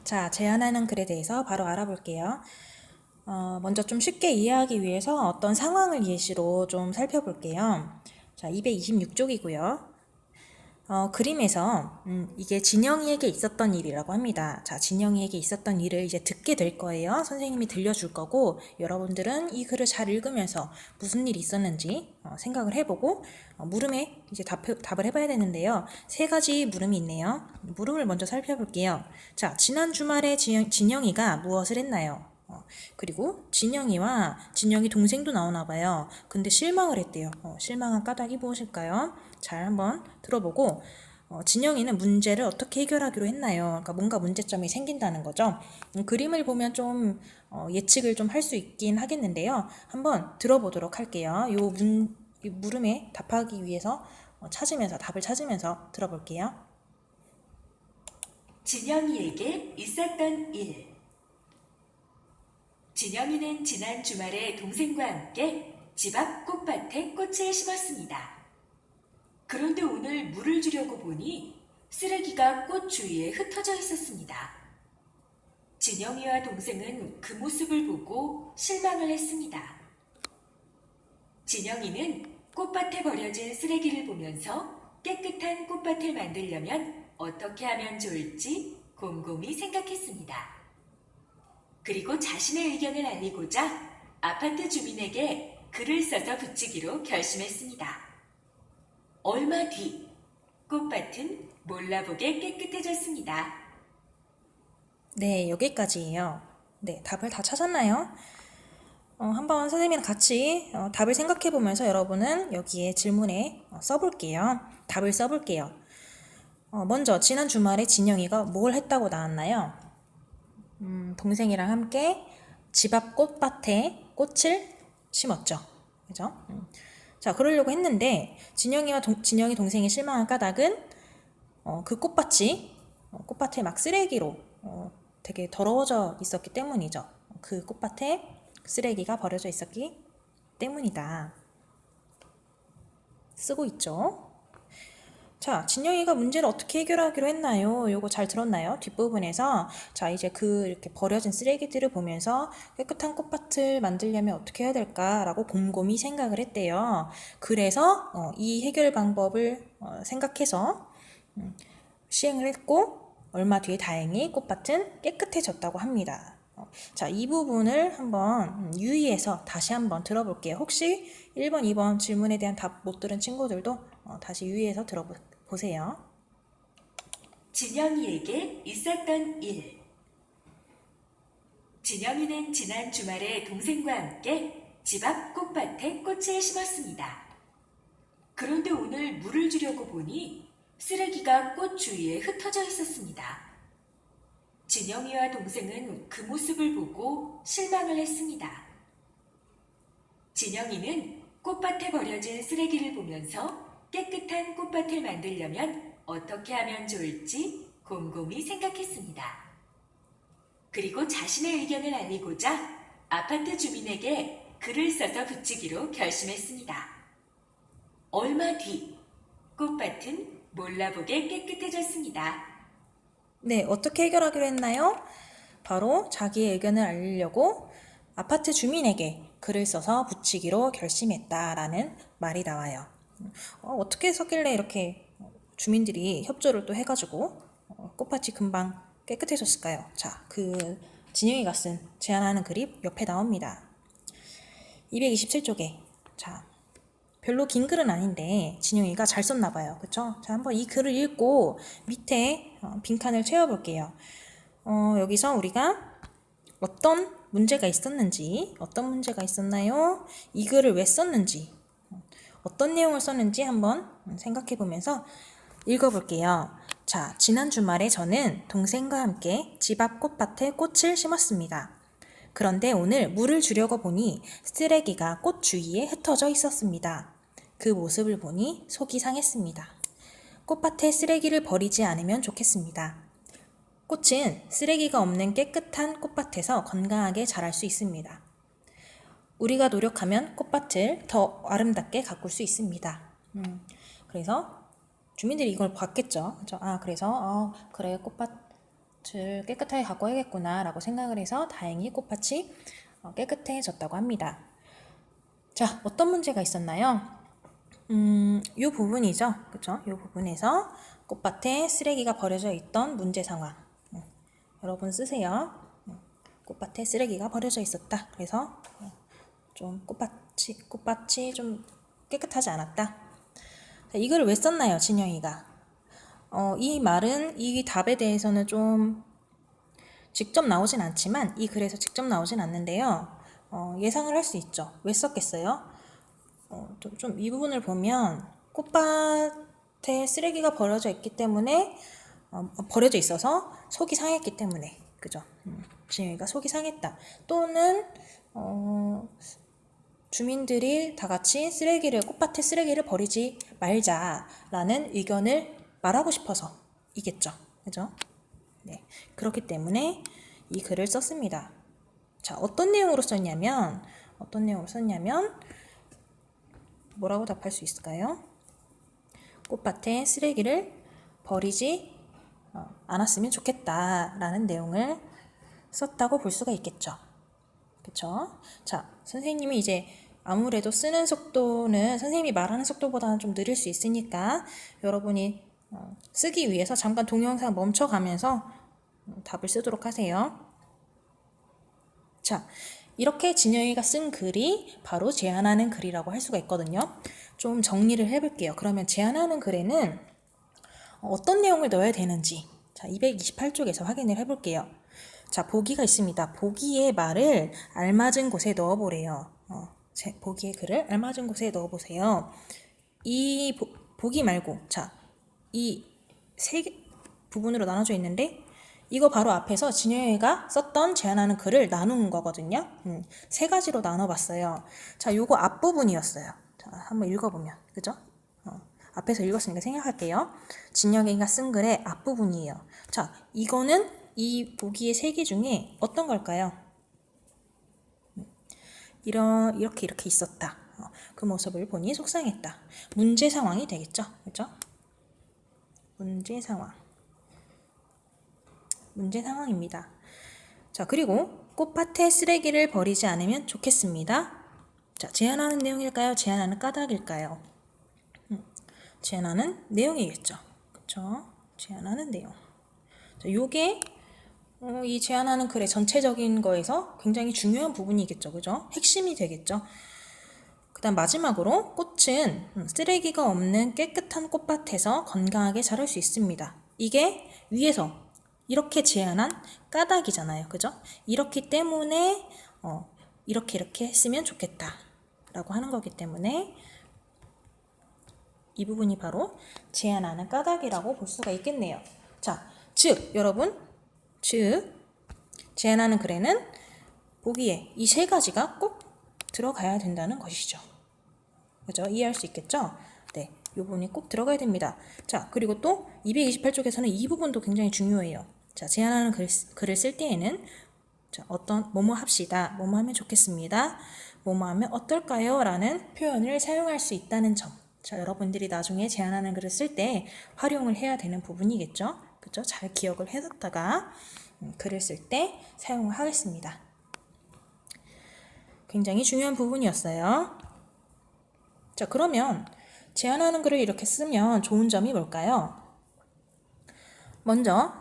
자, 제안하는 글에 대해서 바로 알아볼게요. 먼저 좀 쉽게 이해하기 위해서 어떤 상황을 예시로 좀 살펴볼게요. 자, 226쪽이고요. 그림에서 이게 진영이에게 있었던 일이라고 합니다. 자, 진영이에게 있었던 일을 이제 듣게 될 거예요. 선생님이 들려줄 거고 여러분들은 이 글을 잘 읽으면서 무슨 일이 있었는지 생각을 해보고 물음에 이제 답을 해봐야 되는데요. 세 가지 물음이 있네요. 물음을 먼저 살펴볼게요. 자, 지난 주말에 진영이가 무엇을 했나요? 그리고 진영이 동생도 나오나 봐요. 근데 실망을 했대요. 실망한 까닭이 무엇일까요? 잘 한번 들어보고 진영이는 문제를 어떻게 해결하기로 했나요? 그러니까 뭔가 문제점이 생긴다는 거죠. 그림을 보면 좀 예측을 좀 할 수 있긴 하겠는데요. 한번 들어보도록 할게요. 이 물음에 답하기 위해서 답을 찾으면서 들어볼게요. 진영이에게 있었던 일. 진영이는 지난 주말에 동생과 함께 집 앞 꽃밭에 꽃을 심었습니다. 그런데 오늘 물을 주려고 보니 쓰레기가 꽃 주위에 흩어져 있었습니다. 진영이와 동생은 그 모습을 보고 실망을 했습니다. 진영이는 꽃밭에 버려진 쓰레기를 보면서 깨끗한 꽃밭을 만들려면 어떻게 하면 좋을지 곰곰이 생각했습니다. 그리고 자신의 의견을 알리고자 아파트 주민에게 글을 써서 붙이기로 결심했습니다. 얼마 뒤 꽃밭은 몰라보게 깨끗해졌습니다. 네, 여기까지예요. 네, 답을 다 찾았나요? 한번 선생님이랑 같이 답을 생각해 보면서 여러분은 여기에 질문에 써볼게요. 답을 써볼게요. 먼저 지난 주말에 진영이가 뭘 했다고 나왔나요? 동생이랑 함께 집 앞 꽃밭에 꽃을 심었죠. 그죠? 자, 그러려고 했는데 진영이 동생이 실망한 까닭은 그 꽃밭에 막 쓰레기로 되게 더러워져 있었기 때문이죠. 그 꽃밭에 쓰레기가 버려져 있었기 때문이다. 쓰고 있죠. 자, 진영이가 문제를 어떻게 해결하기로 했나요? 요거 잘 들었나요? 뒷부분에서 자, 이제 이렇게 버려진 쓰레기들을 보면서 깨끗한 꽃밭을 만들려면 어떻게 해야 될까라고 곰곰이 생각을 했대요. 그래서 이 해결 방법을 생각해서 시행을 했고 얼마 뒤에 다행히 꽃밭은 깨끗해졌다고 합니다. 자, 이 부분을 한번 유의해서 다시 한번 들어볼게요. 혹시 1번, 2번 질문에 대한 답 못 들은 친구들도 다시 유의해서 들어보세요. 진영이에게 있었던 일. 진영이는 지난 주말에 동생과 함께 집 앞 꽃밭에 꽃을 심었습니다. 그런데 오늘 물을 주려고 보니 쓰레기가 꽃 주위에 흩어져 있었습니다. 진영이와 동생은 그 모습을 보고 실망을 했습니다. 진영이는 꽃밭에 버려진 쓰레기를 보면서 깨끗한 꽃밭을 만들려면 어떻게 하면 좋을지 곰곰이 생각했습니다. 그리고 자신의 의견을 알리고자 아파트 주민에게 글을 써서 붙이기로 결심했습니다. 얼마 뒤 꽃밭은 몰라보게 깨끗해졌습니다. 네, 어떻게 해결하기로 했나요? 바로 자기의 의견을 알리려고 아파트 주민에게 글을 써서 붙이기로 결심했다라는 말이 나와요. 어떻게 썼길래 이렇게 주민들이 협조를 또 해가지고 꽃밭이 금방 깨끗해졌을까요? 자, 진영이가 쓴 제안하는 글이 옆에 나옵니다. 227쪽에 자, 별로 긴 글은 아닌데 진영이가 잘 썼나 봐요. 그쵸? 자, 한번 이 글을 읽고 밑에 빈칸을 채워볼게요. 여기서 우리가 어떤 문제가 있었나요? 이 글을 왜 썼는지, 어떤 내용을 썼는지 한번 생각해 보면서 읽어볼게요. 자, 지난 주말에 저는 동생과 함께 집 앞 꽃밭에 꽃을 심었습니다. 그런데 오늘 물을 주려고 보니 쓰레기가 꽃 주위에 흩어져 있었습니다. 그 모습을 보니 속이 상했습니다. 꽃밭에 쓰레기를 버리지 않으면 좋겠습니다. 꽃은 쓰레기가 없는 깨끗한 꽃밭에서 건강하게 자랄 수 있습니다. 우리가 노력하면 꽃밭을 더 아름답게 가꿀 수 있습니다. 그래서 주민들이 이걸 봤겠죠. 그래서 그래 꽃밭 꽃을 깨끗하게 갖고 와야겠구나 라고 생각을 해서 다행히 꽃밭이 깨끗해졌다고 합니다. 자, 어떤 문제가 있었나요? 이 부분이죠. 그쵸? 이 부분에서 꽃밭에 쓰레기가 버려져 있던 문제 상황. 여러분 쓰세요. 꽃밭에 쓰레기가 버려져 있었다. 그래서 좀 꽃밭이 좀 깨끗하지 않았다. 자, 이 글을 왜 썼나요, 진영이가? 이 말은 이 답에 대해서는 좀 직접 나오진 않지만 이 글에서 직접 나오진 않는데요. 예상을 할 수 있죠. 왜 썼겠어요? 좀 이 부분을 보면 꽃밭에 쓰레기가 버려져 있기 때문에 버려져 있어서 속이 상했기 때문에 그죠? 진영이가 속이 상했다. 또는 주민들이 다 같이 꽃밭에 쓰레기를 버리지 말자라는 의견을 말하고 싶어서 이겠죠. 그죠? 네. 그렇기 때문에 이 글을 썼습니다. 자, 어떤 내용으로 썼냐면 뭐라고 답할 수 있을까요? 꽃밭에 쓰레기를 버리지 않았으면 좋겠다라는 내용을 썼다고 볼 수가 있겠죠. 그쵸? 자, 선생님이 이제 아무래도 쓰는 속도는 선생님이 말하는 속도보다는 좀 느릴 수 있으니까 여러분이 쓰기 위해서 잠깐 동영상 멈춰가면서 답을 쓰도록 하세요. 자, 이렇게 진영이가 쓴 글이 바로 제안하는 글이라고 할 수가 있거든요. 좀 정리를 해볼게요. 그러면 제안하는 글에는 어떤 내용을 넣어야 되는지 자, 228쪽에서 확인을 해볼게요. 자, 보기가 있습니다. 보기의 말을 알맞은 곳에 넣어보래요. 보기의 글을 알맞은 곳에 넣어보세요. 이 보기 말고 자, 이 세 부분으로 나눠져 있는데 이거 바로 앞에서 진영이가 썼던 제안하는 글을 나눈 거거든요. 세 가지로 나눠봤어요. 자, 요거 앞부분이었어요. 자, 한번 읽어보면 그죠? 앞에서 읽었으니까 생각할게요. 진영이가 쓴 글의 앞부분이에요. 자, 이거는 이 보기의 세 개 중에 어떤 걸까요? 이렇게 있었다. 그 모습을 보니 속상했다. 문제 상황이 되겠죠? 그죠? 문제 상황입니다. 자, 그리고 꽃밭에 쓰레기를 버리지 않으면 좋겠습니다. 자, 제안하는 내용일까요? 제안하는 까닭일까요? 제안하는 내용이겠죠. 그쵸? 제안하는 내용. 자, 요게 이 제안하는 글의 전체적인 거에서 굉장히 중요한 부분이겠죠. 그죠? 핵심이 되겠죠. 그 다음 마지막으로 꽃은 쓰레기가 없는 깨끗한 꽃밭에서 건강하게 자랄 수 있습니다. 이게 위에서 이렇게 제안한 까닭이잖아요. 그죠? 이렇기 때문에 이렇게 쓰면 좋겠다 라고 하는 거기 때문에 이 부분이 바로 제안하는 까닭이라고 볼 수가 있겠네요. 자, 여러분 제안하는 글에는 보기에 이 세 가지가 꼭 들어가야 된다는 것이죠. 그죠? 이해할 수 있겠죠? 네, 이 부분이 꼭 들어가야 됩니다. 자, 그리고 또 228쪽에서는 이 부분도 굉장히 중요해요. 자, 제안하는 글을 쓸 때에는 자, 뭐뭐 합시다, 뭐뭐 하면 좋겠습니다, 뭐뭐 하면 어떨까요? 라는 표현을 사용할 수 있다는 점. 자, 여러분들이 나중에 제안하는 글을 쓸 때 활용을 해야 되는 부분이겠죠? 그죠? 잘 기억을 해뒀다가 글을 쓸 때 사용을 하겠습니다. 굉장히 중요한 부분이었어요. 자, 그러면 제안하는 글을 이렇게 쓰면 좋은 점이 뭘까요? 먼저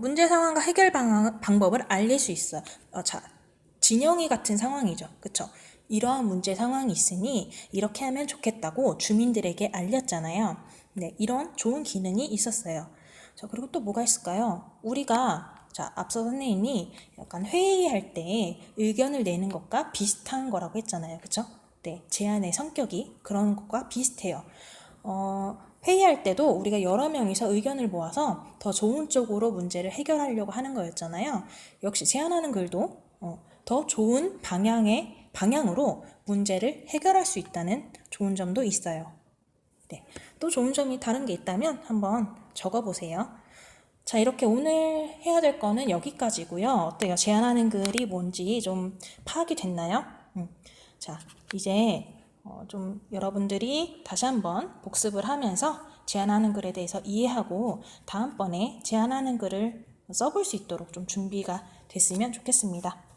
문제 상황과 해결 방법을 알릴 수 있어. 자, 진영이 같은 상황이죠. 그쵸? 이러한 문제 상황이 있으니 이렇게 하면 좋겠다고 주민들에게 알렸잖아요. 네, 이런 좋은 기능이 있었어요. 자, 그리고 또 뭐가 있을까요? 우리가 앞서 선생님이 약간 회의할 때 의견을 내는 것과 비슷한 거라고 했잖아요. 그쵸? 네, 제안의 성격이 그런 것과 비슷해요. 회의할 때도 우리가 여러 명이서 의견을 모아서 더 좋은 쪽으로 문제를 해결하려고 하는 거였잖아요. 역시 제안하는 글도 더 좋은 방향으로 문제를 해결할 수 있다는 좋은 점도 있어요. 네, 또 좋은 점이 다른 게 있다면 한번 적어보세요. 자, 이렇게 오늘 해야 될 거는 여기까지고요. 어때요? 제안하는 글이 뭔지 좀 파악이 됐나요? 자, 이제 좀 여러분들이 다시 한번 복습을 하면서 제안하는 글에 대해서 이해하고 다음번에 제안하는 글을 써볼 수 있도록 좀 준비가 됐으면 좋겠습니다.